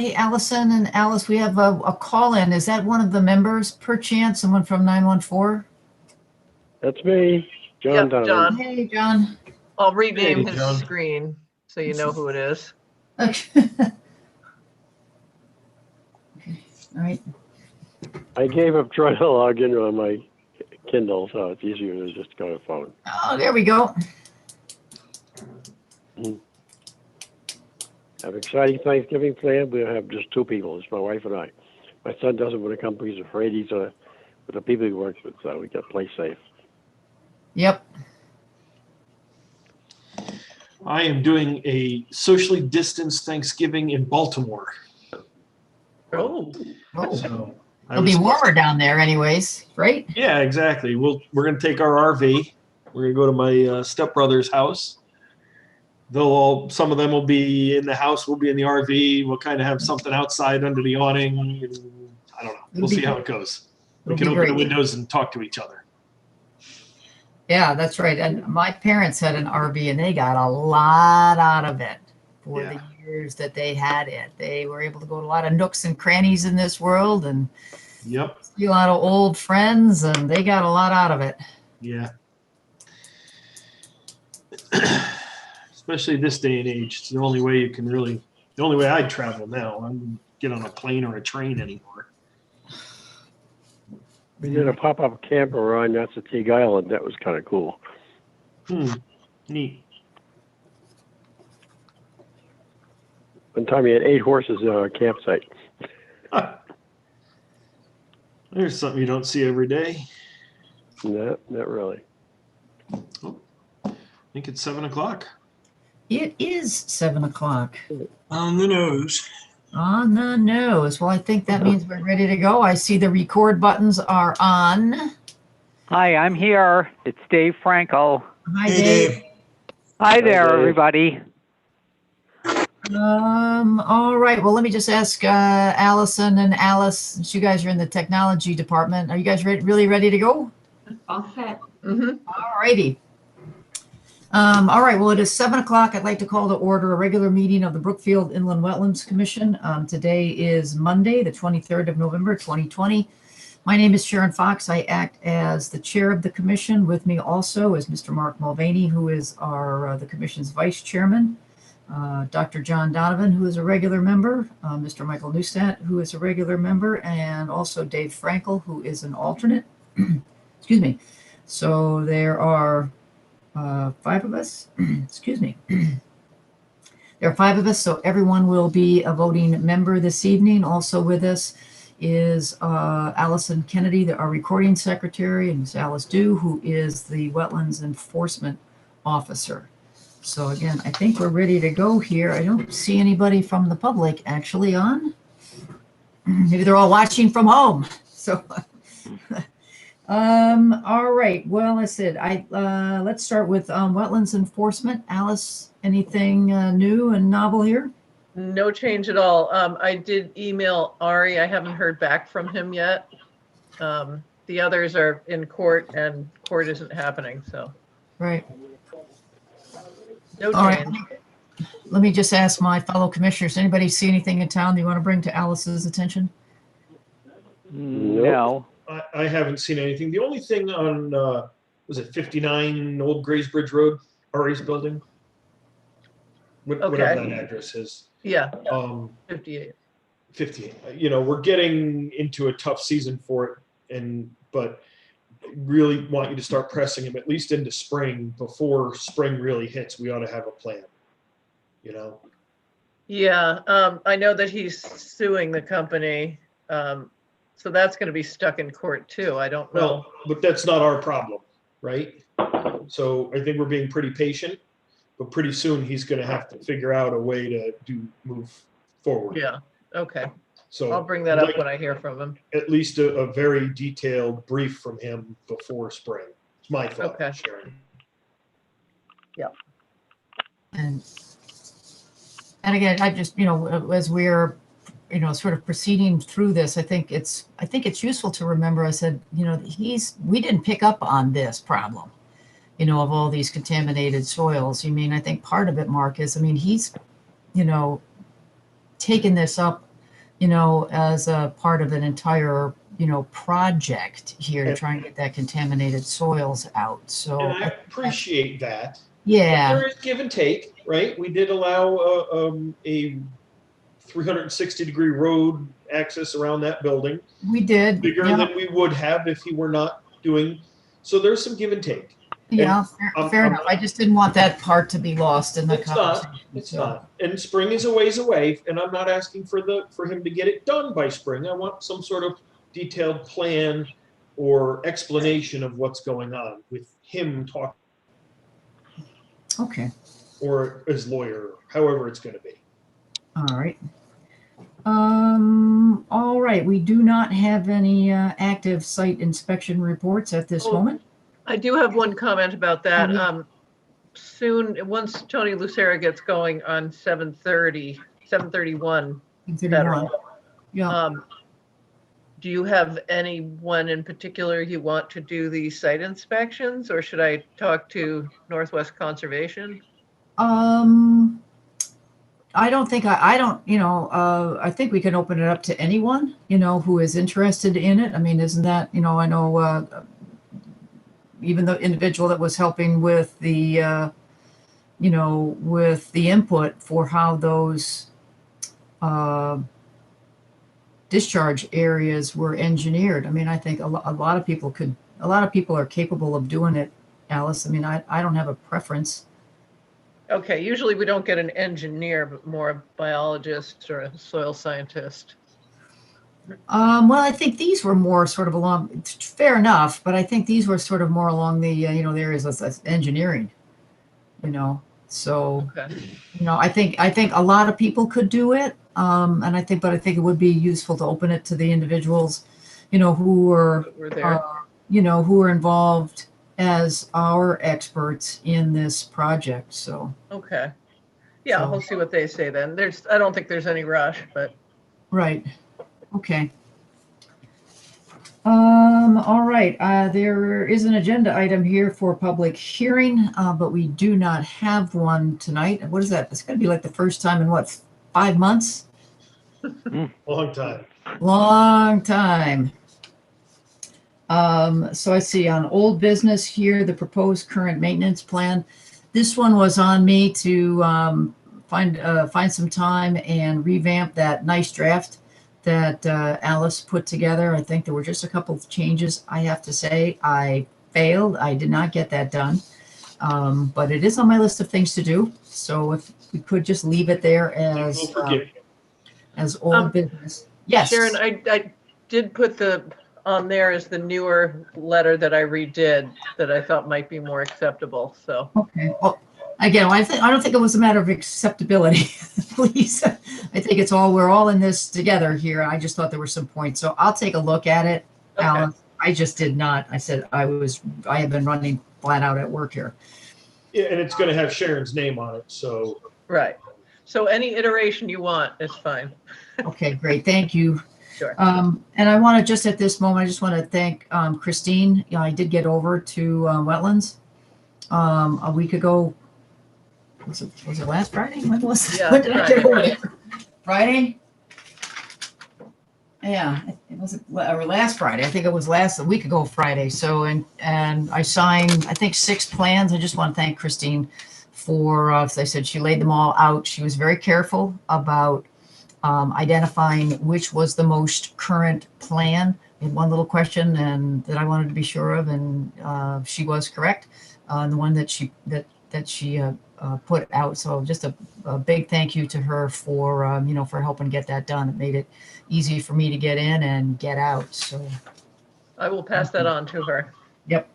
Hey, Allison and Alice, we have a call in. Is that one of the members, perchance, someone from 914? That's me, John Yep, Donovan. John. Hey, John. I'll rename Hey, his John. screen so you know who it is. Okay. Okay. All right. I gave up trying to log in on my Kindle, so it's easier to just go to the phone. Oh, there we go. Have an exciting Thanksgiving planned. We'll have just two people. It's my wife and I. My son doesn't want to come because he's afraid he's with the people he works with, so we got to play safe. Yep. I am doing a socially distanced Thanksgiving in Baltimore. Oh, Oh, So I it'll be was- warmer down there anyways, right? Yeah, exactly. We're going to take our RV. We're going to go to my stepbrother's house. Some of them will be in the house. We'll be in the RV. We'll kind of have something outside under the awning. And I don't know. We'll see how it goes. We It'll can be open the great. windows and talk to each other. Yeah, that's right. And my parents had an RV and they got a lot out of it for Yeah. the years that they had it. They were able to go to a lot of nooks and crannies in this world and Yep. see a lot of old friends, and they got a lot out of it. Yeah. Especially this day and age. It's the only way you can really, the only way I travel now. I don't get on a plane or a train anymore. We did a pop-up camper ride. That's at Teague Island. That was kind of cool. Neat. One time, we had 8 horses in our campsite. There's something you don't see every day. No, not really. I think it's 7:00. It is 7:00 On the nose. on the nose. Well, I think that means we're ready to go. I see the record buttons are on. Hi, I'm here. It's Dave Franco. Hi, Hey, Dave. Dave. Hi there, Dave. everybody. All right. Well, let me just ask Allison and Alice, since you guys are in the technology department, are you guys really ready to go? All set. mm-hmm. All righty. All right. Well, it is 7:00. I'd like to call to order a regular meeting of the Brookfield Inland Wetlands Commission. Today is Monday, the 23rd of November, 2020. My name is Sharon Fox. I act as the chair of the commission. With me also is Mr. Mark Mulvaney, who is the commission's vice chairman. Dr. John Donovan, who is a regular member, Mr. Michael Neustadt, who is a regular member, and also Dave Frankel, who is an alternate. Excuse me. So there are 5 of us. Excuse me. There are 5 of us, so everyone will be a voting member this evening. Also with us is Allison Kennedy, our recording secretary, and Ms. Alice Dew, who is the Wetlands Enforcement Officer. So again, I think we're ready to go here. I don't see anybody from the public actually on. Maybe they're all watching from home. So, all right. Well, I said, let's start with wetlands enforcement. Alice, anything new and novel here? No change at all. I did email Ari. I haven't heard back from him yet. The others are in court and court isn't happening, so Right. no All right. change. Let me just ask my fellow commissioners, anybody see anything in town that you want to bring to Alice's attention? No. I haven't seen anything. The only thing on, was it 59 Old Graysbridge Road, Ari's building? Whatever Okay. that address is. Yeah, Um, 58. 58. We're getting into a tough season for it, but really want you to start pressing him at least into spring. Before spring really hits, we ought to have a plan. Yeah, I know that he's suing the company. So that's going to be stuck in court too. I don't know. Well, but that's not our problem, right? So I think we're being pretty patient, but pretty soon he's going to have to figure out a way to move forward. Yeah, okay. So I'll bring that up when I hear from him. At least a very detailed brief from him before spring. It's my thought, Okay. Sharon. And again, I just, as we're, sort of proceeding through this, I think it's useful to remember, I said, we didn't pick up on this problem, of all these contaminated soils. I think part of it, Mark, is, he's, taken this up as a part of an entire, project here to And- try and get that contaminated soils out. So, And I appreciate that. But yeah, there is give and take, right? We did allow a 360-degree road access around that building, we did. bigger Yeah, than we would have if he were not doing. So there's some give and take. yeah, I'm- fair I'm enough. I just didn't want that part to be lost in the It's not. conversation. It's so. not. And spring is a ways away, and I'm not asking for him to get it done by spring. I want some sort of detailed plan or explanation of what's going on with him talking Okay, or his lawyer, however it's going to be. all right. All right, we do not have any active site inspection reports at this Oh, moment. I do have one comment about that. Oh, yeah. Soon, once Tony Lucera gets going on 731 Federal, Yeah. do you have anyone in particular you want to do the site inspections, or should I talk to Northwest Conservation? I don't think I don't, I think we can open it up to anyone, who is interested in it. I mean, isn't that, I know, even the individual that was helping with the, with the input for how those, discharge areas were engineered. I mean, I think a lot of people are capable of doing it, Alice. I mean, I don't have a preference. Okay, usually we don't get an engineer, but more a biologist or a soil scientist. Well, I think these were more sort of along, fair enough, but I think these were sort of more along the, the areas of engineering, so, Okay, I think a lot of people could do it. And I think it would be useful to open it to the individuals, who were, we're there. who are involved as our experts in this project. So, Okay. Yeah, So- we'll see what they say then. I don't think there's any rush, but right. Okay. All right. There is an agenda item here for public hearing, but we do not have one tonight. What is that? It's going to be like the first time in what, 5 months? Long time. Long time. So I see on old business here, the proposed current maintenance plan. This one was on me to find some time and revamp that nice draft that Alice put together. I think there were just a couple of changes. I have to say I failed. I did not get that done. But it is on my list of things to do. So if we could just leave it there We'll forgive you. as old business. Yes. Sharon, I did put on there as the newer letter that I redid that I thought might be more acceptable, so. Okay. Well, again, I don't think it was a matter of acceptability, please. I think we're all in this together here. I just thought there were some points. So I'll take a look at it, Okay. Alan. I just did not. I said I have been running flat out at work here. Yeah, and it's going to have Sharon's name on it. So Right. So any iteration you want is fine. Okay, great. Thank you. Sure. And I want to just at this moment, I just want to thank Christine. I did get over to Wetlands a week ago. Was it last Friday? When was it? Yeah, When did I get Friday. over there? Friday? Yeah, it was or last Friday. I think it was a week ago Friday. So and I signed I think 6 plans. I just want to thank Christine for as I said, she laid them all out. She was very careful about identifying which was the most current plan. I had one little question and that I wanted to be sure of, and she was correct. The one that she put out. So just a big thank you to her for for helping get that done. It made it easy for me to get in and get out. So I will pass that on to her. yep.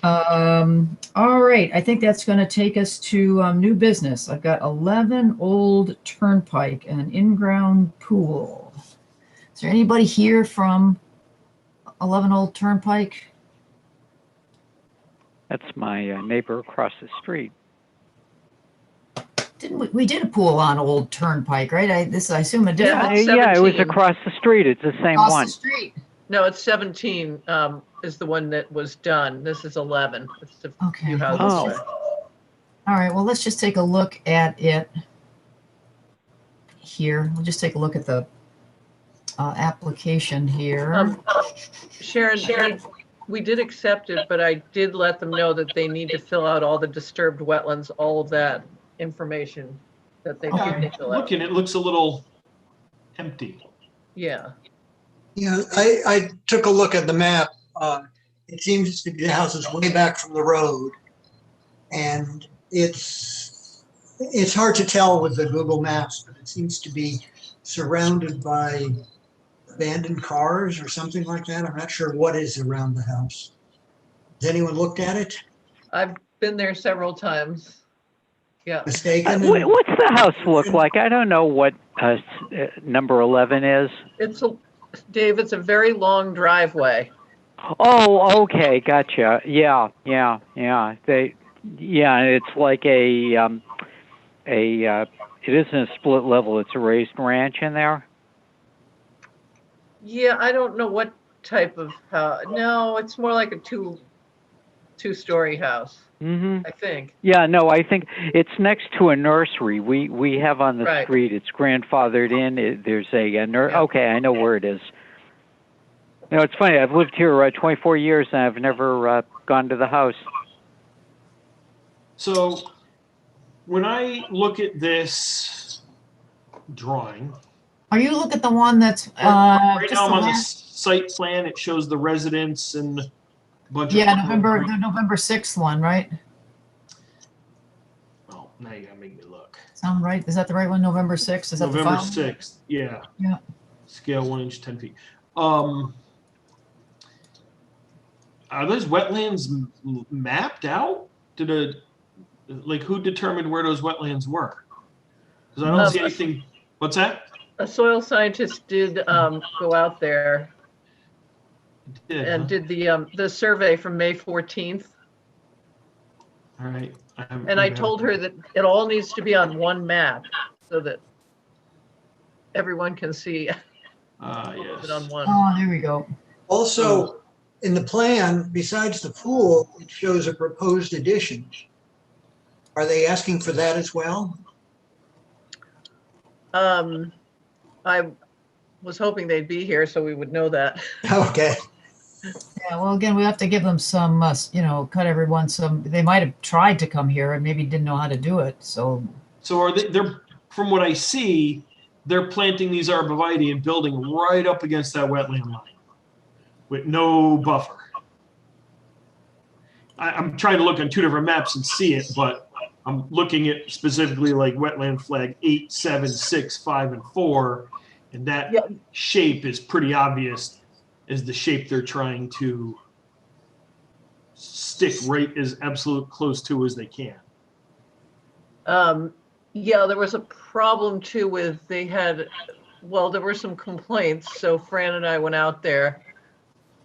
All right. I think that's going to take us to new business. I've got 11 Old Turnpike and an in-ground pool. Is there anybody here from 11 Old Turnpike? That's my neighbor across the street. Didn't we did a pool on Old Turnpike, right? I assume a different Yeah. Yeah, it was 17. across the street. It's the same across one. the street. No, it's 17 is the one that was done. This is 11. It's a Okay. few well, houses Oh. away. All right. Well, let's just take a look at it here. We'll just take a look at the application here. Sharon, we did accept it, but I did let them know that they need to fill out all the disturbed wetlands, all of that information that they need Okay. to fill out. Looking, it looks a little empty. Yeah, Yeah, I took a look at the map. It seems to be the house is way back from the road. And it's hard to tell with the Google Maps, but it seems to be surrounded by abandoned cars or something like that. I'm not sure what is around the house. Has anyone looked at it? I've been there several times. Yeah, Mistaken? What's the house look like? I don't know what number 11 is. Dave, it's a very long driveway. Oh, okay, gotcha. Yeah. It's like it isn't a split level. It's a raised ranch in there. Yeah, I don't know what type of house. No, it's more like a two-story house, Mm-hmm. I think. Yeah, no, I think it's next to a nursery. We have on the Right. street. It's grandfathered in. There's a nursery. Yeah. Okay, I know where it is. You know, it's funny. I've lived here 24 years and I've never gone to the house. So when I look at this drawing, Are you looking at the one that's right just now I'm the on the last? site plan. It shows the residence and a bunch Yeah, of the November 6th one, right? Oh, now you gotta make me look. Sound right? Is that the right one? November 6th? Is that the November file? 6th. Yeah. Yeah. Scale 1 inch, 10 feet. Are those wetlands mapped out? Who determined where those wetlands were? Because I don't see anything. What's that? A soil scientist did go out there Yeah. and did the survey from May 14th. All right. And I told her that it all needs to be on one map so that everyone can see it Yes. on one. Oh, there we go. Also, in the plan, besides the pool, it shows a proposed addition. Are they asking for that as well? I was hoping they'd be here so we would know that. Okay. Yeah, well, again, we have to give them some, cut everyone some, they might have tried to come here and maybe didn't know how to do it, so. So are they're from what I see, they're planting these arborvitae and building right up against that wetland line with no buffer. I'm trying to look on two different maps and see it, but I'm looking at specifically like wetland flag 8, 7, 6, 5, and 4, and that shape is pretty obvious as the shape they're trying to stick right as absolute close to as they can. Yeah, there was a problem too with there were some complaints. So Fran and I went out there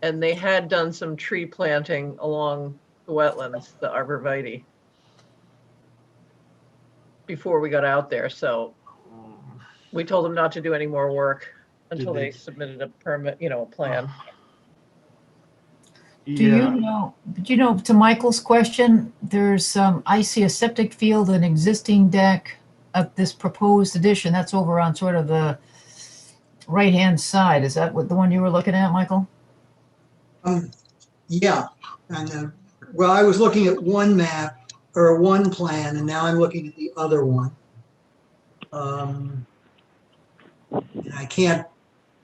and they had done some tree planting along the wetlands, the arborvitae, before we got out there. So we told them not to do any more work until they submitted a permit, a plan. Do you know, to Michael's question, there's, I see a septic field, an existing deck of this proposed addition. That's over on sort of the right-hand side. Is that what the one you were looking at, Michael? Yeah. And well, I was looking at one map or one plan, and now I'm looking at the other one. And I can't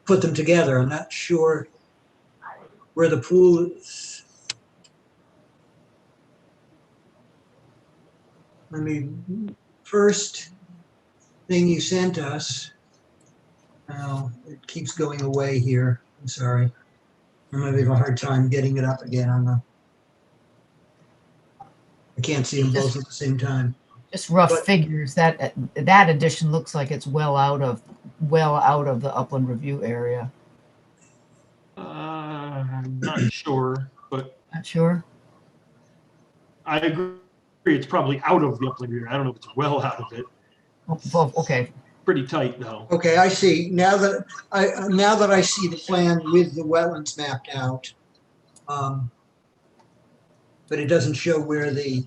put them together. I'm not sure where the pool is. Let me, first thing you sent us. Oh, it keeps going away here. I'm sorry. I'm having a hard time getting it up again on the. I can't see them both at the same time. Just rough figures. That addition looks like it's well out of the upland review area. I'm not sure, but Not sure. I agree. It's probably out of the upland area. I don't know if it's well out of it. Well, okay. Pretty tight though. Okay, I see. Now that I see the plan with the wetlands mapped out, but it doesn't show where the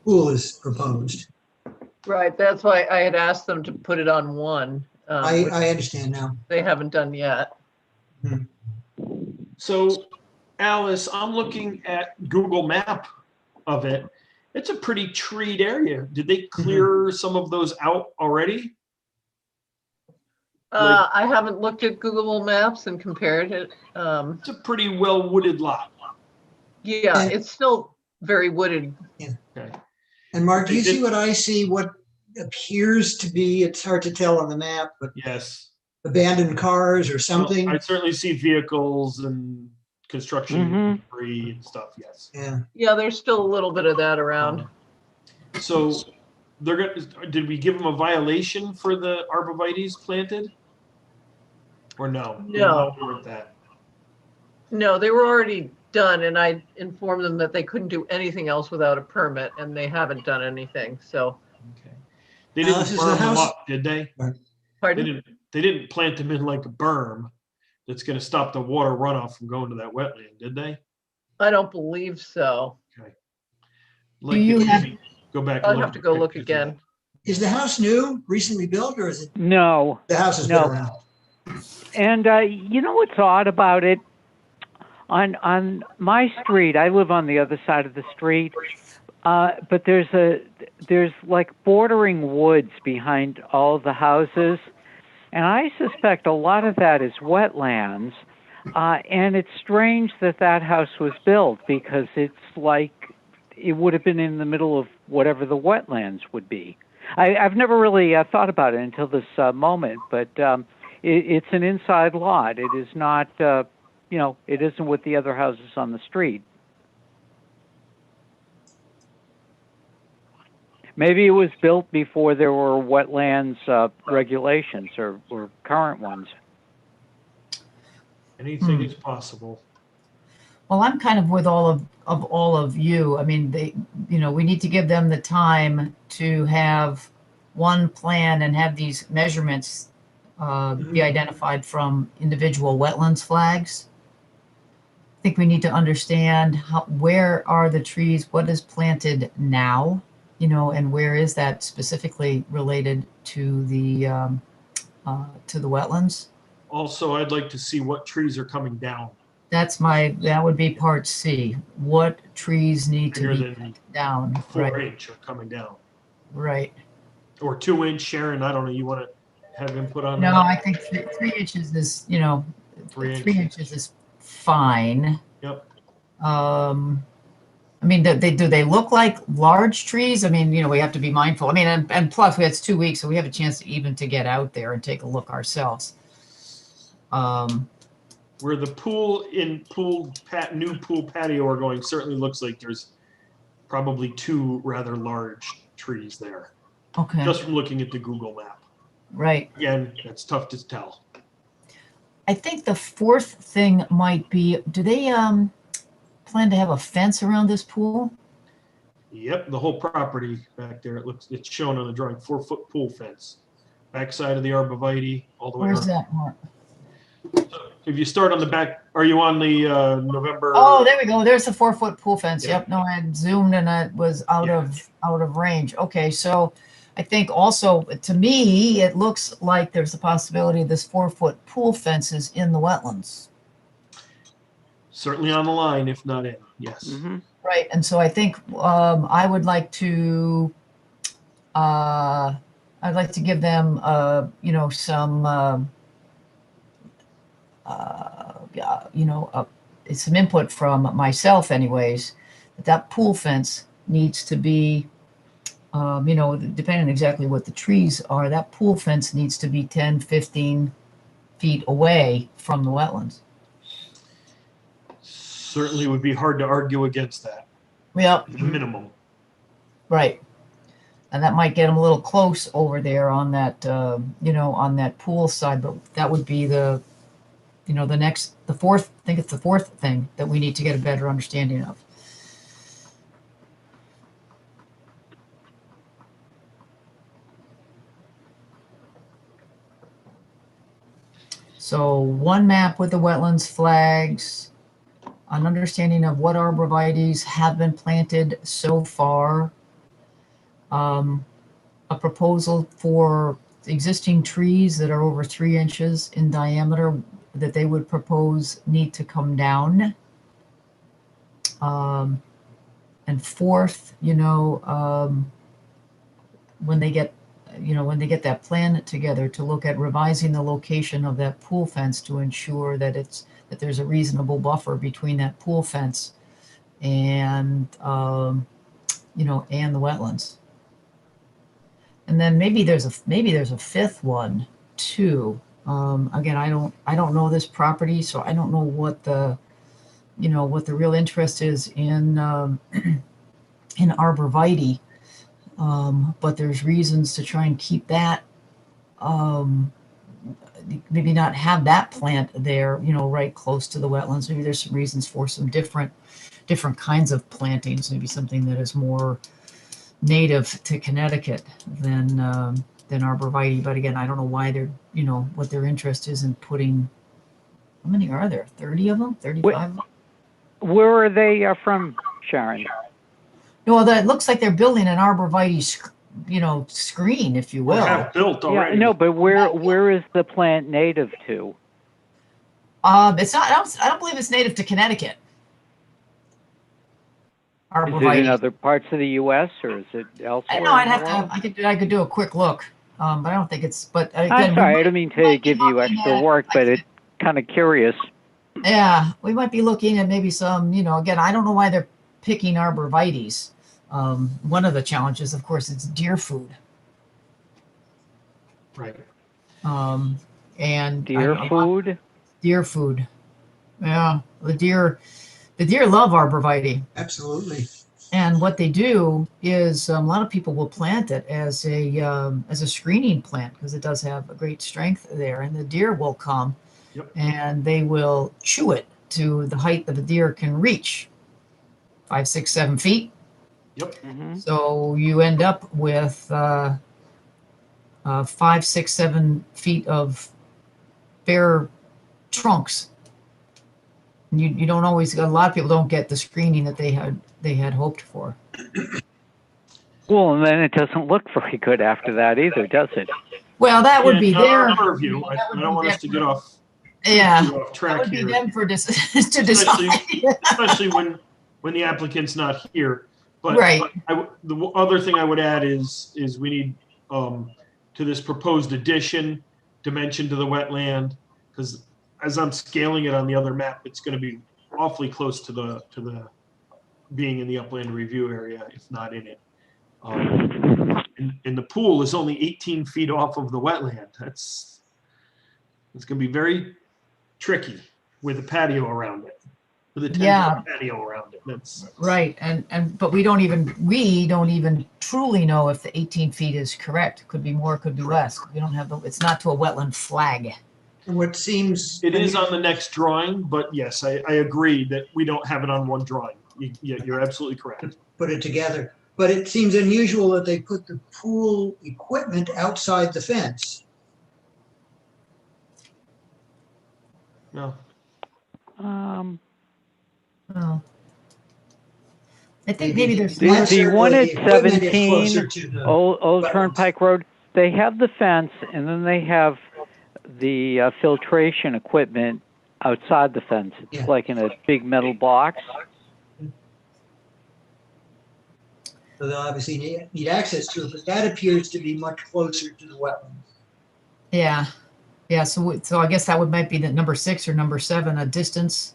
pool is proposed. Right, that's why I had asked them to put it on one which I understand now. they haven't done yet. So, Alice, I'm looking at Google Map of it. It's a pretty treed area. Did they clear some of those out already? I haven't looked at Google Maps and compared it. It's a pretty well wooded lot. Yeah, And- it's still very wooded. Okay. And Mark, do They you see did- what I see? What appears to be, it's hard to tell on the map, but Yes. abandoned cars or Well, something? I certainly see vehicles and construction debris and stuff. Yes. Yeah. Yeah, there's still a little bit of that around. So they're gonna. Did we give them a violation for the arborvitae's planted, or no? They No. went with that. No, they were already done, and I informed them that they couldn't do anything else without a permit, and they haven't done anything. So, Okay. They didn't Alice, is the berm them house- up, did they? They pardon? didn't. They didn't plant them in like a berm that's going to stop the water runoff from going to that wetland, did they? I don't believe so. Like, you to have- maybe go back. I'll and have at to go look pictures of again. it. Is the house new, recently built, or is it, No. the house has No. been around? And you know what's odd about it? On my street, I live on the other side of the street, but there's like bordering woods behind all the houses, and I suspect a lot of that is wetlands. And it's strange that that house was built because it's like it would have been in the middle of whatever the wetlands would be. I've never really thought about it until this moment, but it's an inside lot. It is not, it isn't with the other houses on the street. Maybe it was built before there were wetlands regulations or current ones. Anything is possible. Well, I'm kind of with all of you. I mean, we need to give them the time to have one plan and have these measurements be identified from individual wetlands flags. I think we need to understand where are the trees, what is planted now, and where is that specifically related to the wetlands. Also, I'd like to see what trees are coming down. That would be part C. What trees need to Bigger be than down? 4-inch are coming down. Right. Or 2-inch, Sharon, I don't know, you want to have input on No, that? I think 3 inches is, 3 3 inches is fine. Yep. I mean, do they look like large trees? I mean, we have to be mindful. I mean, and plus it's 2 weeks, so we have a chance to get out there and take a look ourselves. Where the new pool patio are going certainly looks like there's probably 2 rather large trees there, Okay, just from looking at the Google map. right. Again, that's tough to tell. I think the fourth thing might be, do they plan to have a fence around this pool? Yep, the whole property back there, it's shown on the drawing, 4-foot pool fence. Backside of the arborvitae, all the way Where's around. that mark? If you start on the back, are you on the November? Oh, there we go. There's the 4-foot pool fence. Yeah. Yep. No, I had zoomed and it was out of range. Okay, so I think also to me it looks like there's a possibility this 4-foot pool fence is in the wetlands. Certainly on the line, if not in, yes. Mm-hmm. Right, and so I think I would like to I'd like to give them some some input from myself anyways, that pool fence needs to be depending on exactly what the trees are, that pool fence needs to be 10, 15 feet away from the wetlands. Certainly would be hard to argue against that, Yep. the minimum. Right. And that might get them a little close over there on that, on that pool side, but that would be the fourth, I think it's the fourth thing that we need to get a better understanding of. So one map with the wetlands flags, an understanding of what arborvitaes have been planted so far, a proposal for existing trees that are over 3 inches in diameter that they would propose need to come down. And fourth, when they get that plan together, to look at revising the location of that pool fence to ensure that there's a reasonable buffer between that pool fence and and the wetlands. And then maybe there's a fifth one too. Again, I don't know this property, so I don't know what the real interest is in arborvitae. But there's reasons to try and keep that, maybe not have that plant there, right close to the wetlands. Maybe there's some reasons for some different kinds of plantings, maybe something that is more native to Connecticut than arborvitae. But again, I don't know why they're, what their interest is in putting, how many are there? 30 of them? 35? Where are they from, Sharon? Well, that looks like they're building an arborvitae, screen, if you Or will. have built Yeah, already. no, but where is the plant native to? It's not. I don't believe it's native to Connecticut. Is it in Arborvitae. other parts of the U.S. or is it elsewhere? I know. I'd in the have world? to. I could do a quick look, but I don't think it's. But I'm again, sorry, I don't mean to give you looking extra at- work, but it's kind of curious. Yeah, we might be looking at maybe some. Again, I don't know why they're picking arborvitaes. One of the challenges, of course, is deer food. Right. And Deer food? Deer food. Yeah, the deer love arborvitae. Absolutely. And what they do is a lot of people will plant it as a screening plant because it does have a great strength there, and the deer will come. Yep. And they will chew it to the height that a deer can reach, 5, 6, 7 feet. Yep. Mm-hmm. So you end up with 5, 6, 7 feet of bare trunks. You don't always. A lot of people don't get the screening that they had hoped for. Well, and then it doesn't look very good after that either, does it? Well, that would Yeah, be it's not their our purview. I don't want us to get off yeah. off That track would be here. them to decide. Especially when the applicant's not here. But Right. The other thing I would add is we need to this proposed addition dimension to the wetland, because as I'm scaling it on the other map, it's going to be awfully close to the being in the upland review area, if not in it. And the pool is only 18 feet off of the wetland. It's going to be very tricky with a patio around it, with a 10-foot patio around it. That's Right, but we don't even truly know if the 18 feet is correct. Could be more, could be less. We don't have it's not to a wetland flag. And what seems It is on the next drawing, but yes, I agree that we don't have it on one drawing. You're absolutely correct. put it together, but it seems unusual that they put the pool equipment outside the fence. No. Oh. I think maybe there's The Not certainly one at equipment is 17, closer to the Old wetlands. Turnpike Road, they have the fence and then they have the filtration equipment outside the fence. It's Yeah. like in a big metal box. So they'll obviously need access to it, but that appears to be much closer to the wetlands. yeah. So I guess that might be the number 6 or number 7, a distance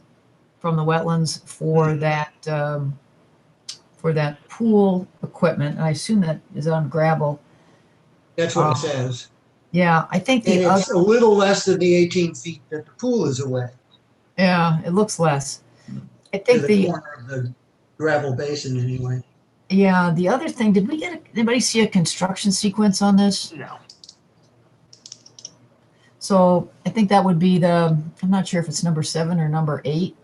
from the wetlands for that pool equipment. I assume that is on gravel. That's what Oh. it says. Yeah, I think And the it's other. a little less than the 18 feet that the pool is away Yeah, it looks less. I to think the corner of the gravel basin anyway. Yeah, the other thing, did we get anybody see a construction sequence on this? No. So I think that would be I'm not sure if it's number 7 or number 8,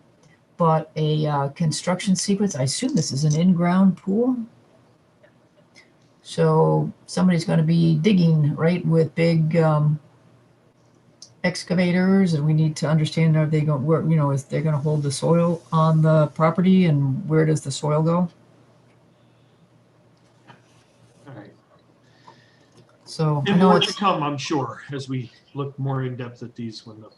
but a construction sequence. I assume this is an in-ground pool. So somebody's going to be digging, right, with big excavators, and we need to understand, are they going, where, if they're going to hold the soil on the property, and where does the soil go? All right. So I And know more to it's, come, I'm sure, as we look more in depth at these when the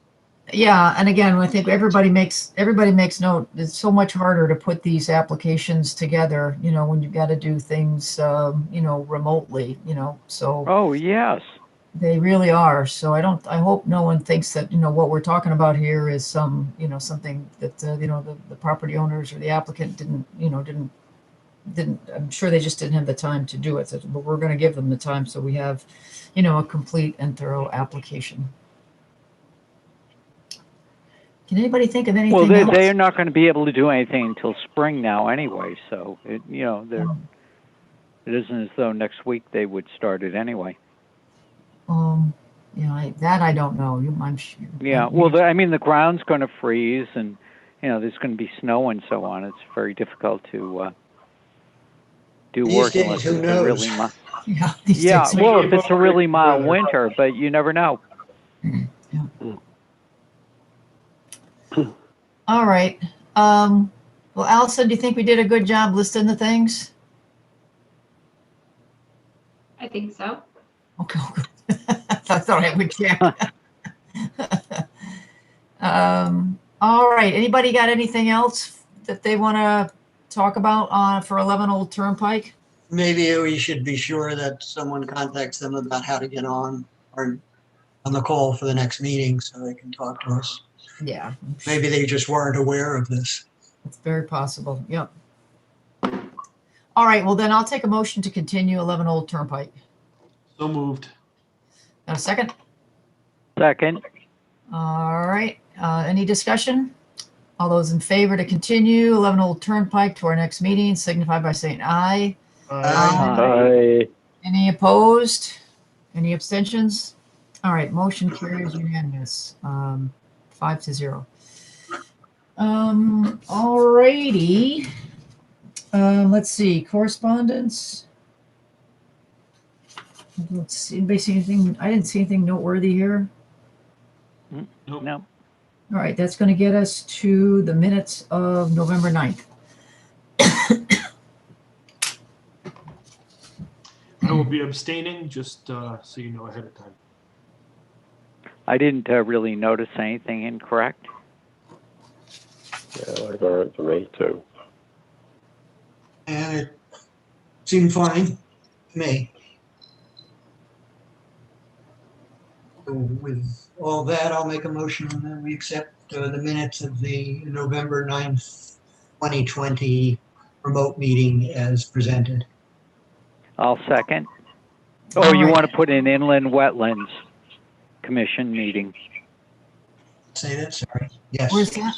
yeah, and again, I think everybody makes note. It's so much harder to put these applications together, when you've got to do things, remotely, so Oh, yes. they really are. So I hope no one thinks that, what we're talking about here is something that, the property owners or the applicant didn't, I'm sure they just didn't have the time to do it. So, but we're going to give them the time so we have, a complete and thorough application. Can anybody think of anything Well, else? they're not going to be able to do anything until spring now anyway. So, it isn't as though next week they would start it anyway. That I don't know. I'm sure. Yeah. Well, the ground's going to freeze and, there's going to be snow and so on. It's very difficult to do These work days, unless who it's a really knows? Yeah. These Yeah. days. Well, if it's a really mild winter, but you never know. All right. Well, Allison, do you think we did a good job listing the things? I think so. Okay. I thought I would check. All right. Anybody got anything else that they want to talk about for 11 Old Turnpike? Maybe we should be sure that someone contacts them about how to get on or on the call for the next meeting so they can talk to us. Yeah. Maybe they just weren't aware of this. It's very possible. Yep. All right. Well, then I'll take a motion to continue 11 Old Turnpike. so moved. Got a second? Second. All right. Any discussion? All those in favor to continue 11 Old Turnpike to our next meeting signify by saying aye. Aye. Any opposed? Any abstentions? All right. Motion carries unanimous. 5-0. All righty. Let's see. Correspondence. Let's see. Anybody see anything? I didn't see anything noteworthy here. Nope. No. All right, that's going to get us to the minutes of November 9th. I will be abstaining, just so you know ahead of time. I didn't really notice anything incorrect. Yeah, like all right to me too. And it seemed fine to me. So with all that, I'll make a motion that we accept the minutes of the November 9th, 2020 remote meeting as presented. I'll second. Oh, All you right. want to put in Inland Wetlands Commission meeting? Say that, sorry. Yes. Where's that?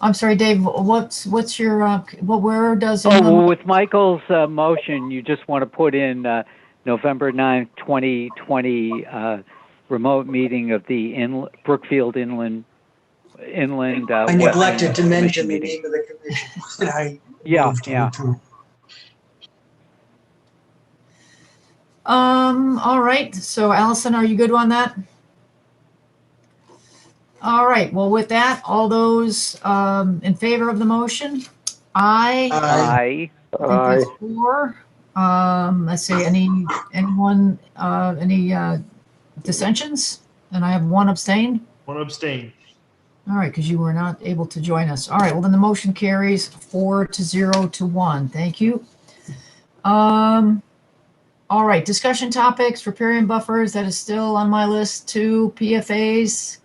I'm sorry, Dave. What's your where does Oh, inland- well, with Michael's motion, you just want to put in November 9th, 2020 remote meeting of the Brookfield Inland I neglected to Wetlands mention the meeting. name of the commission. I Yeah, moved to yeah. approve. All right. So Allison, are you good on that? All right. Well, with that, all those in favor of the motion? Aye. Aye. I think that's 4. Let's see. Anyone? Any dissensions? And I have 1 abstain. Want to abstain? All right, because you were not able to join us. All right. Well, then the motion carries 4-0 to 1. Thank you. All right. Discussion topics: riparian buffers. That is still on my list. 2 PFAs.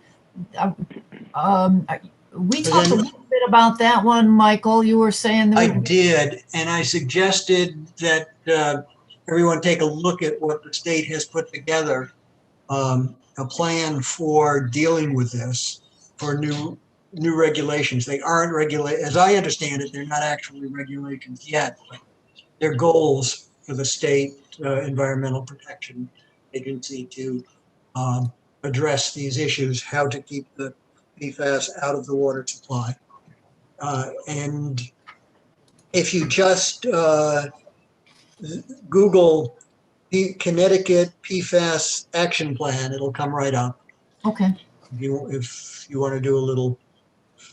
We talked a little bit about that one, Michael. You were saying that I did, and I suggested that everyone take a look at what the state has put together, a plan for dealing with this, for new regulations. They aren't as I understand it, they're not actually regulations yet, but they're goals for the state environmental protection agency to address these issues, how to keep the PFAS out of the water supply. And if you just Google Connecticut PFAS action plan, it'll come right up. okay. If you want to do a little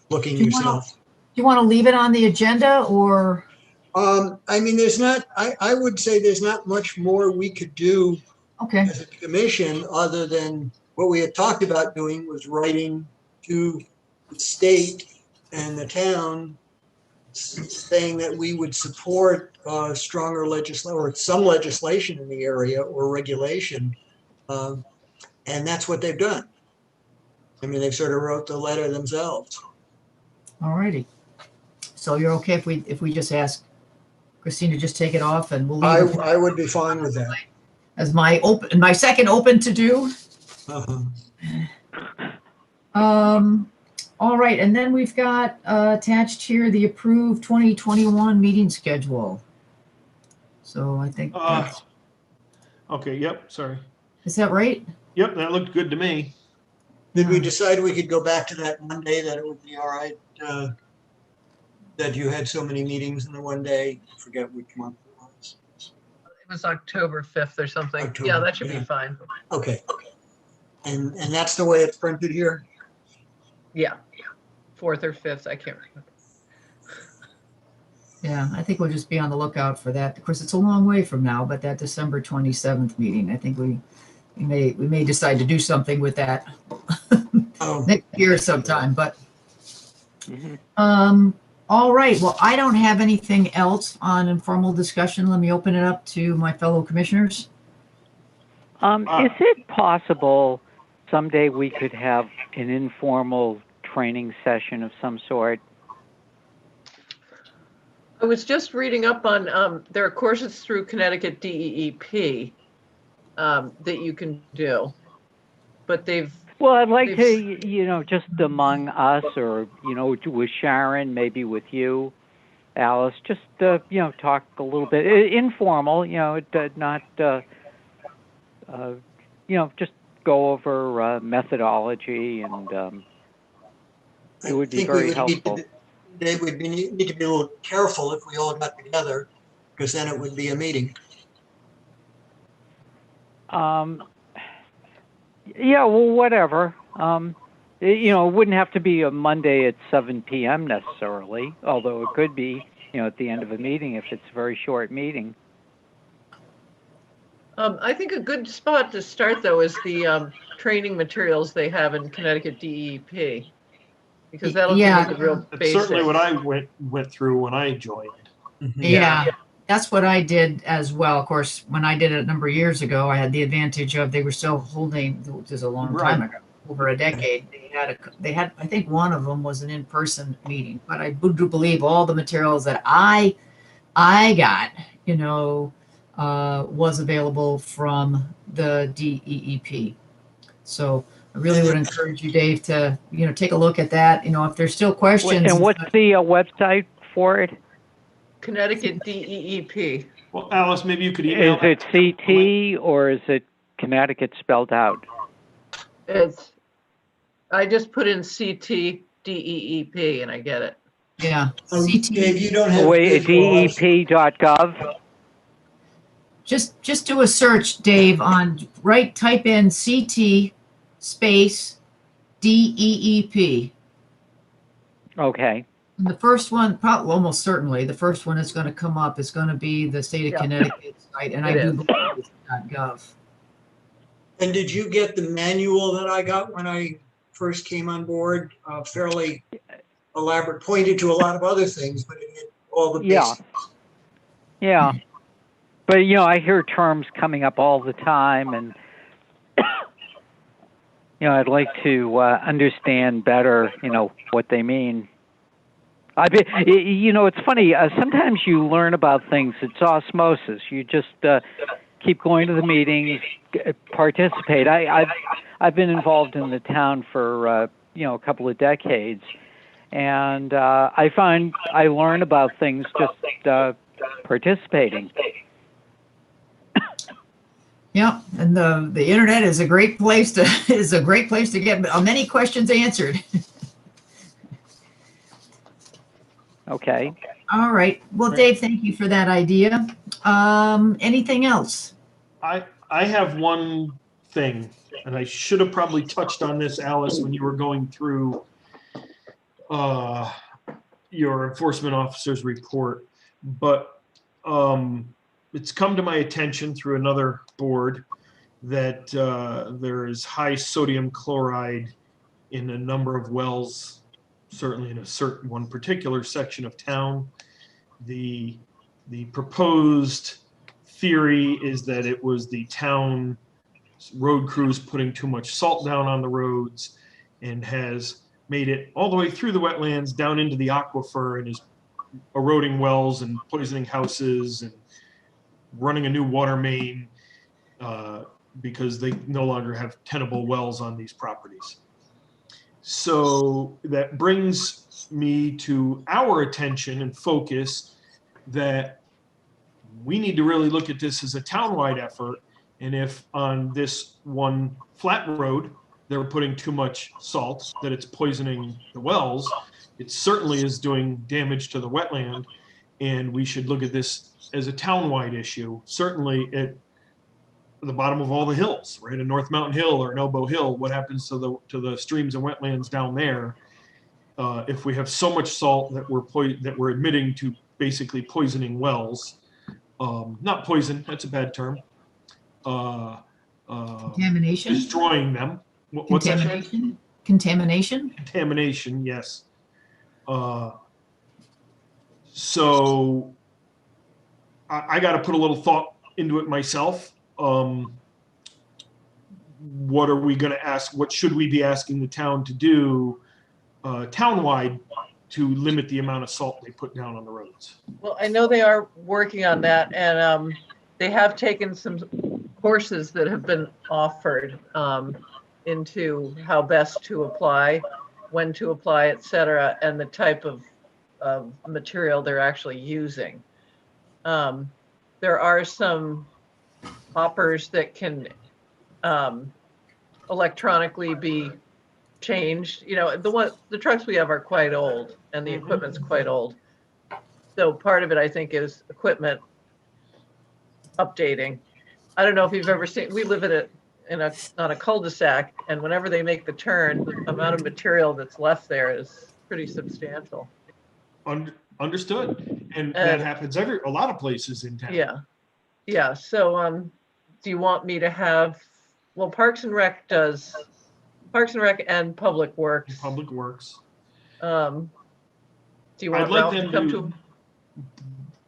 looking Do you wanna- yourself. Do you want to leave it on the agenda or? I mean, I would say there's not much more we could do Okay, as a commission other than what we had talked about doing was writing to the state and the town saying that we would support stronger legislation or some legislation in the area or regulation. And that's what they've done. I mean, they've sort of wrote the letter themselves. all righty. So you're okay if we just ask Christine to just take it off and we'll leave it I would be fine with that. as my second open to do. Uh-huh. All right, and then we've got attached here the approved 2021 meeting schedule. So I think that's, Okay, yep, sorry. is that right? Yep, that looked good to me. Did we decide we could go back to that Monday, that it would be all right? That you had so many meetings in the one day? I forget which month it was. It was October 5th or something. October, Yeah, that should yeah. be fine. Okay. And that's the way it's printed here? Yeah, 4th or 5th, I can't remember. Yeah, I think we'll just be on the lookout for that. Of course, it's a long way from now, but that December 27th meeting, I think we may decide to do something with that Oh, next year sometime, but all right. Well, I don't have anything else on informal discussion. Let me open it up to my fellow commissioners. Is it possible someday we could have an informal training session of some sort? I was just reading up on, there are courses through Connecticut DEEP that you can do, but Well, I'd like to, just among us or, with Sharon, maybe with you, Alice, just, talk a little bit, informal, not, just go over methodology and it would be very helpful. Dave, we'd need to be a little careful if we all got together, because then it would be a meeting. Yeah, well, whatever. It wouldn't have to be a Monday at 7 p.m. necessarily, although it could be, at the end of a meeting if it's a very short meeting. I think a good spot to start, though, is the training materials they have in Connecticut DEP, because that'll give you the real That's basics. certainly what I went through when I joined. Yeah, that's what I did as well. Of course, when I did it a number of years ago, I had the advantage of they were still holding, which is a long time ago, over a decade. They had, I think one of them was an in-person meeting, but I do believe all the materials that I got, was available from the DEEP. So I really would encourage you, Dave, to, take a look at that. If there's still questions. And what's the website for it? Connecticut DEEP. Well, Alice, maybe you could email. Is it CT or is it Connecticut spelled out? I just put in CT DEEP and I get it. Yeah. Dave, you don't have. DEP.gov. Just do a search, Dave, type in CT space DEEP. Okay. And the first one, probably almost certainly, the first one that's going to come up is going to be the state of Connecticut site, and I do believe it's .gov. And did you get the manual that I got when I first came on board? Fairly elaborate, pointed to a lot of other things, but it had all the basics. Yeah. But, I hear terms coming up all the time, and, I'd like to understand better, what they mean. It's funny. Sometimes you learn about things. It's osmosis. You just keep going to the meetings, participate. I've been involved in the town for a couple of decades, and I find I learn about things just participating. Yeah, and the internet is a great place to get many questions answered. Okay. All right. Well, Dave, thank you for that idea. Anything else? I have one thing, and I should have probably touched on this, Alice, when you were going through your enforcement officer's report. but it's come to my attention through another board that there is high sodium chloride in a number of wells, certainly in a certain one particular section of town. The proposed theory is that it was the town road crews putting too much salt down on the roads and has made it all the way through the wetlands down into the aquifer and is eroding wells and poisoning houses and running a new water main because they no longer have tenable wells on these properties. So that brings me to our attention and focus that we need to really look at this as a townwide effort. And if on this one flat road, they're putting too much salt, that it's poisoning the wells, it certainly is doing damage to the wetland. And we should look at this as a townwide issue, certainly at the bottom of all the hills, right? A North Mountain Hill or an Elbow Hill, what happens to the streams and wetlands down there? If we have so much salt that we're admitting to basically poisoning wells, not poison, that's a bad term. Contamination? Destroying them. What's that? Contamination? Contamination? Contamination, yes. So I got to put a little thought into it myself. What are we going to ask? What should we be asking the town to do townwide to limit the amount of salt they put down on the roads? Well, I know they are working on that, and they have taken some courses that have been offered into how best to apply, when to apply, et cetera, and the type of material they're actually using. There are some hoppers that can electronically be changed. You know, the trucks we have are quite old, and the equipment's quite old. So part of it, I think, is equipment updating. I don't know if you've ever seen. We live on a cul-de-sac, and whenever they make the turn, the amount of material that's left there is pretty substantial. Understood. And that happens a lot of places in town. Yeah. So, do you want me to have? Well, Parks and Rec and Public Works. Public Works. Do you want I'd like Ralph them to come to?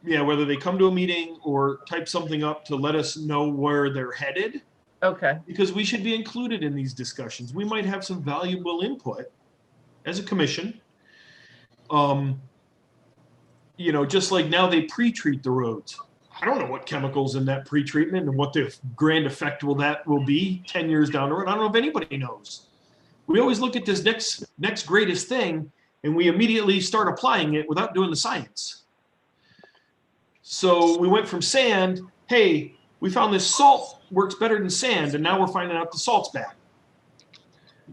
Yeah, whether they come to a meeting or type something up to let us know where they're headed. Okay. Because we should be included in these discussions. We might have some valuable input as a commission. You know, just like now they pre-treat the roads. I don't know what chemicals in that pre-treatment and what the grand effect will be 10 years down the road. I don't know if anybody knows. We always look at this next greatest thing and we immediately start applying it without doing the science. So we went from sand, hey, we found this salt works better than sand, and now we're finding out the salt's bad.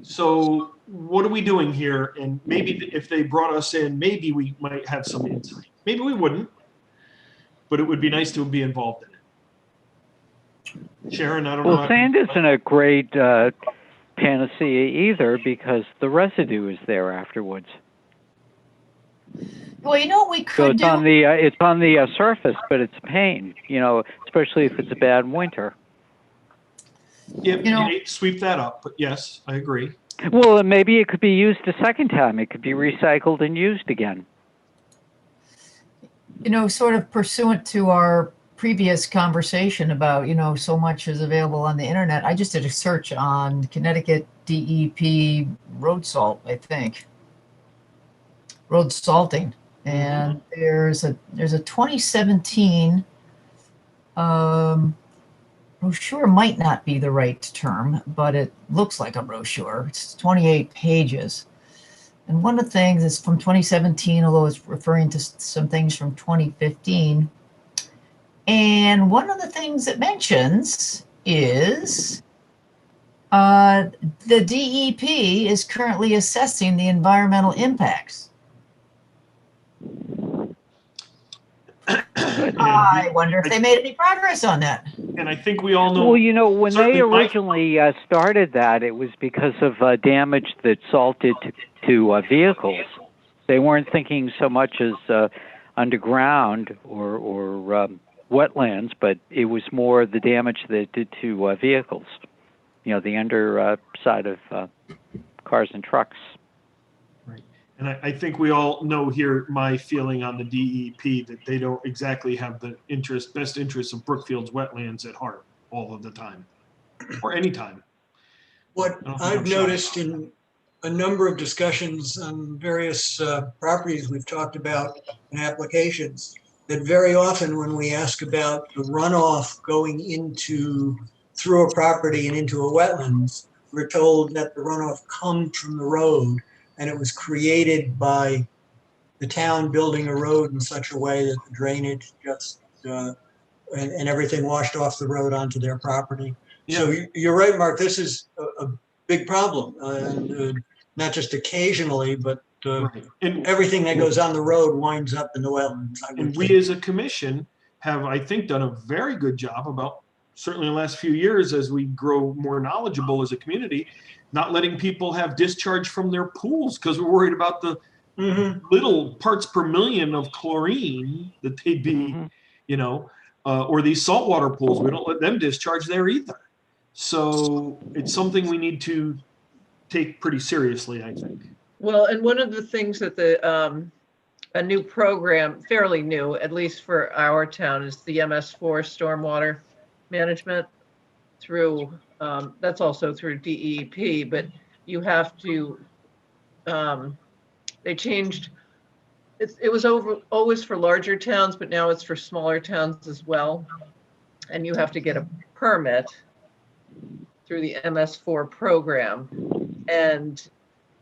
So what are we doing here? And maybe if they brought us in, maybe we might have some insight. Maybe we wouldn't, but it would be nice to be involved in it. Sharon, I don't know. Well, sand isn't a great panacea either because the residue is there afterwards. Well, you know what we So could it's do? it's on the surface, but it's a pain, you know, especially if it's a bad winter. Yeah, You know- you need to sweep that up, but yes, I agree. Well, and maybe it could be used a second time. It could be recycled and used again. You know, sort of pursuant to our previous conversation about, you know, so much is available on the internet. I just did a search on Connecticut DEP road salt, I think. Road salting. And there's a 2017 brochure, might not be the right term, but it looks like a brochure. It's 28 pages. And one of the things is from 2017, although it's referring to some things from 2015. And one of the things it mentions is the DEP is currently assessing the environmental impacts. I wonder if they made any progress on that. And I think we all know. Well, you know, when they certainly originally started that, it was because of damage that salt did to vehicles. They weren't thinking so much as underground or wetlands, but it was more the damage that it did to vehicles. The underside of cars and trucks. Right. And I think we all know here my feeling on the DEP that they don't exactly have the best interests of Brookfield's wetlands at heart all of the time or any time. What I don't think I've I'm shocked. noticed in a number of discussions on various properties we've talked about and applications, that very often when we ask about the runoff going through a property and into a wetlands, we're told that the runoff comes from the road and it was created by the town building a road in such a way that the drainage just and everything washed off the road onto their property. Yeah. So you're right, Mark. This is a big problem, and not just occasionally, but Right. And everything that goes on the road winds up in the wetlands. I would And we think. as a commission have, I think, done a very good job about, certainly in the last few years, as we grow more knowledgeable as a community, not letting people have discharge from their pools because we're worried about the little parts per million of chlorine that they'd be, or these saltwater pools. We don't let them discharge there either. So it's something we need to take pretty seriously, I think. Well, and one of the things that a new program, fairly new, at least for our town, is the MS4 stormwater management through, that's also through DEP, but you have to, they changed, it was always for larger towns, but now it's for smaller towns as well. And you have to get a permit through the MS4 program. And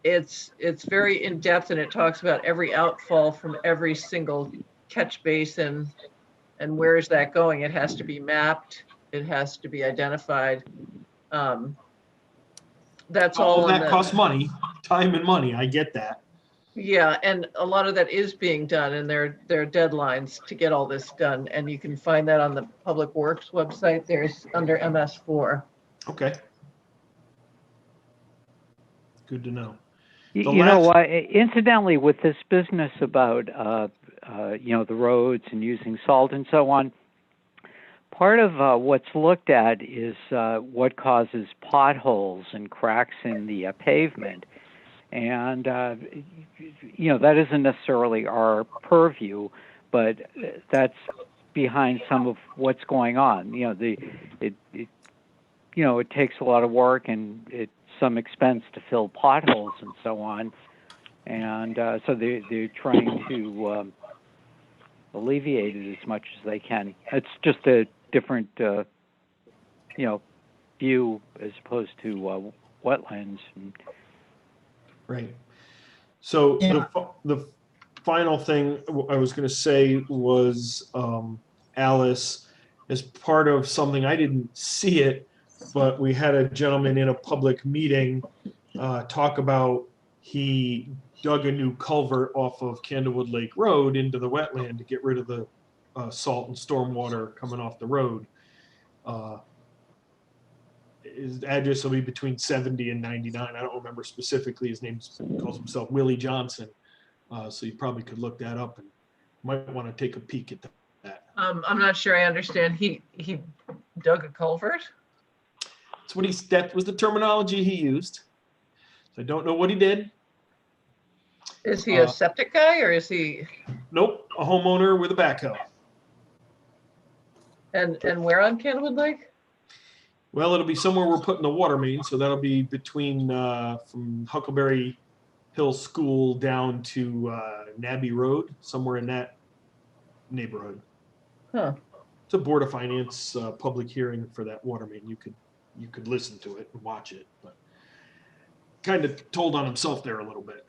it's very in-depth, and it talks about every outfall from every single catch basin and where is that going. It has to be mapped. It has to be identified. That's all. All of that costs money, time and money. I get that. Yeah, and a lot of that is being done, and there are deadlines to get all this done. And you can find that on the Public Works website. There's under MS4. Okay. Good to know. Incidentally, with this business about the roads and using salt and so on, part of what's looked at is what causes potholes and cracks in the pavement, and that isn't necessarily our purview, but that's behind some of what's going on. It takes a lot of work and some expense to fill potholes and so on, and so they're trying to alleviate it as much as they can. It's just a different view as opposed to wetlands. Right. So the final thing I was going to say was, Alice, as part of something, I didn't see it, but we had a gentleman in a public meeting talk about he dug a new culvert off of Candlewood Lake Road into the wetland to get rid of the salt and storm water coming off the road. His address will be between 70 and 99. I don't remember specifically. His name calls himself Willie Johnson. So you probably could look that up and might want to take a peek at that. I'm not sure I understand. He dug a culvert? That was the terminology he used. So I don't know what he did. Is he a septic guy or is he? Nope, a homeowner with a backhoe. And where on Candlewood Lake? Well, it'll be somewhere we're putting the water main, so that'll be between from Huckleberry Hill School down to Nabby Road, somewhere in that neighborhood. Huh. It's a Board of Finance public hearing for that water main. You could listen to it and watch it, but kind of told on himself there a little bit.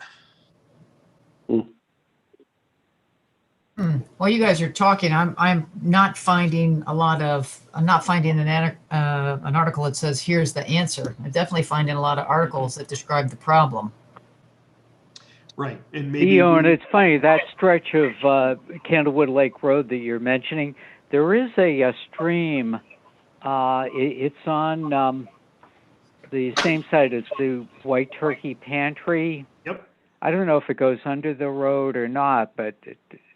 While you guys are talking, I'm not finding an article that says here's the answer. I'm definitely finding a lot of articles that describe the problem. Right, and maybe and it's funny, that stretch of Candlewood Lake Road that you're mentioning, there is a stream. It's on the same side as the White Turkey Pantry. Yep. I don't know if it goes under the road or not, but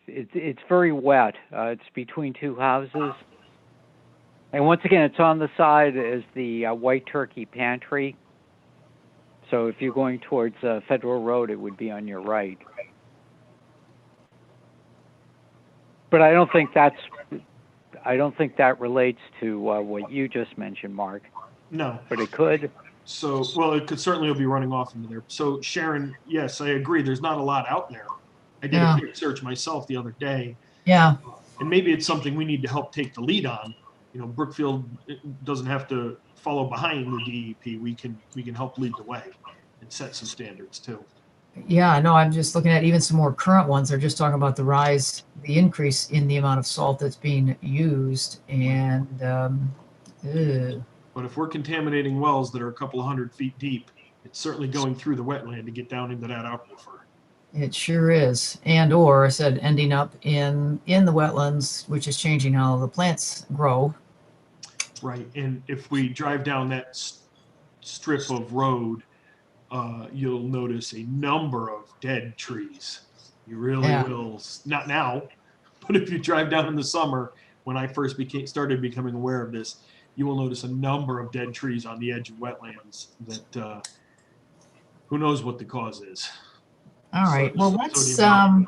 it's very wet. It's between two houses. And once again, it's on the side as the White Turkey Pantry. So if you're going towards Federal Road, it would be on your right. But I don't think that relates to what you just mentioned, Mark. No. But it could. So, well, it could certainly be running off into there. So, Sharon, yes, I agree. There's not a lot out there. I did a quick search myself the other day. Yeah. And maybe it's something we need to help take the lead on. You know, Brookfield doesn't have to follow behind the DEP. We can help lead the way and set some standards too. Yeah, no, I'm just looking at even some more current ones. They're just talking about the increase in the amount of salt that's being used. And, But if we're contaminating wells that are a couple of 100 feet deep, it's certainly going through the wetland to get down into that aquifer. it sure is. And, or I said, ending up in the wetlands, which is changing how the plants grow. Right. And if we drive down that strip of road, you'll notice a number of dead trees. You really will. Not now, but if you drive down in the summer, when I first started becoming aware of this, you will notice a number of dead trees on the edge of wetlands that who knows what the cause is. All right. Well, Sodium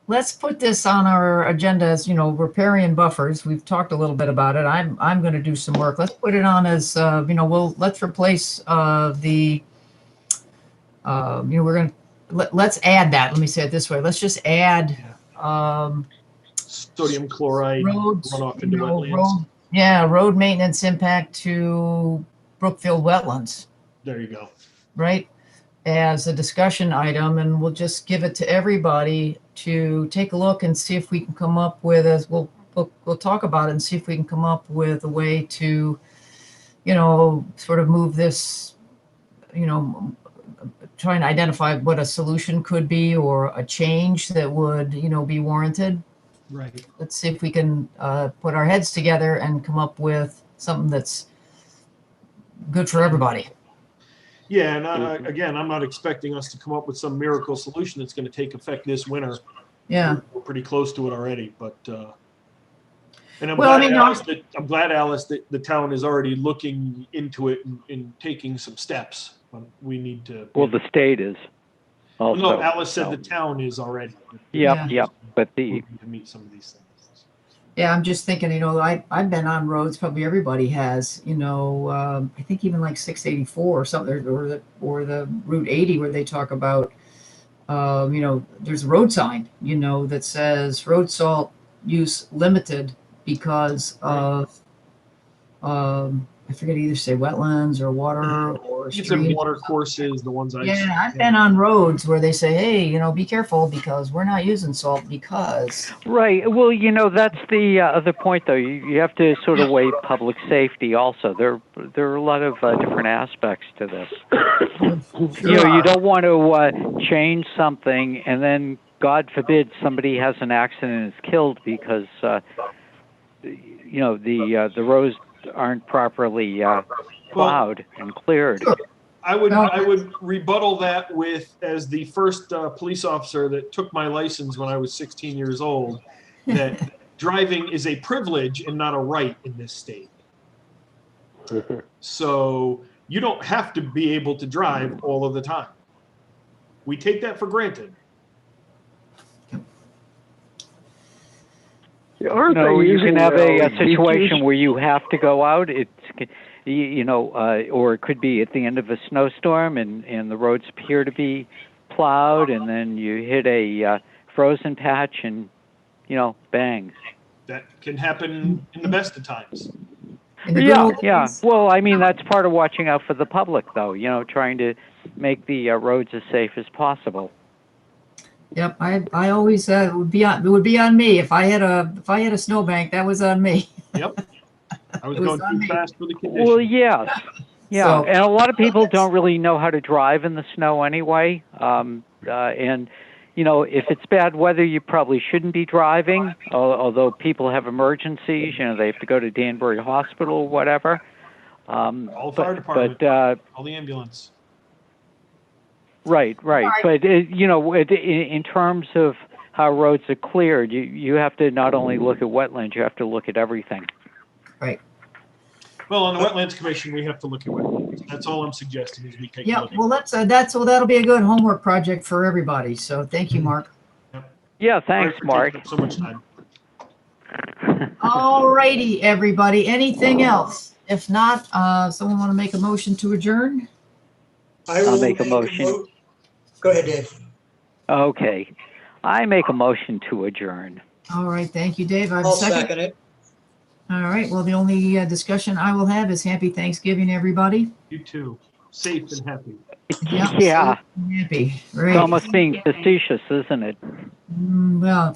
let's put this on our agenda as, riparian buffers. We've talked a little bit about it. I'm going to do some work. Let's put it on as, let's replace let's add that. Let me say it this way. Let's just add sodium chloride roads, runoff into wetlands. Road maintenance impact to Brookfield wetlands. There you go. Right? As a discussion item, and we'll just give it to everybody to take a look and see if we can come up with, as we'll talk about it and see if we can come up with a way to, sort of move this, try and identify what a solution could be or a change that would, be warranted. Right. Let's see if we can put our heads together and come up with something that's good for everybody. Yeah, and again, I'm not expecting us to come up with some miracle solution that's going to take effect this winter. Yeah. We're pretty close to it already, but and I'm glad, Alice, that the town is already looking into it and taking some steps. But we need to. Well, the state is. Also, no, Alice said the town is already. Yep. But to meet some of these things. Yeah, I'm just thinking, I've been on roads, probably everybody has, I think even like 684 or something, or the Route 80 where they talk about, there's a road sign, that says road salt use limited because of, I forget, either say wetlands or water or It's streams. in water courses, the ones I Yeah, I've been on roads where they say, hey, be careful because we're not using salt because. Right. Well, that's the other point, though. You have to sort of weigh public safety also. There are a lot of different aspects to this. You don't want to change something and then, God forbid, somebody has an accident and is killed because, the roads aren't properly plowed and cleared. I would rebuttal that with, as the first police officer that took my license when I was 16 years old, that driving is a privilege and not a right in this state. So you don't have to be able to drive all of the time. We take that for granted. No, you can have a situation where you have to go out. It's, or it could be at the end of a snowstorm and the roads appear to be plowed, and then you hit a frozen patch and, bang. That can happen in the best of times. Yeah. Well, I mean, that's part of watching out for the public, though, trying to make the roads as safe as possible. Yep, I always said it would be on me if I had a snowbank. That was on me. Yep, I was going too fast for the condition. Well, yes, yeah, So, and a lot of people don't really know how to drive in the snow anyway. And if it's bad weather, you probably shouldn't be driving. Although people have emergencies, they have to go to Danbury Hospital or whatever. All fire department, all the ambulance. Right. But, in terms of how roads are cleared. You have to not only look at wetlands, you have to look at everything. Right. Well, on the Wetlands Commission, we have to look at wetlands. That's all I'm suggesting is we take a Yeah, look at well, that'll be a good homework project for everybody. So thank you, Mark. Yeah, Sorry thanks, for Mark. taking up so much time. All righty, everybody. Anything else? If not, someone want to make a motion to adjourn? I'll make a motion. Go ahead, Dave. Okay. I make a motion to adjourn. All right, thank you, Dave. I have a I'll second. second it. All right, well, the only discussion I will have is happy Thanksgiving, everybody. You too. Safe and happy. Yeah. Yeah. Happy. It's Right. almost being facetious, isn't it? Well,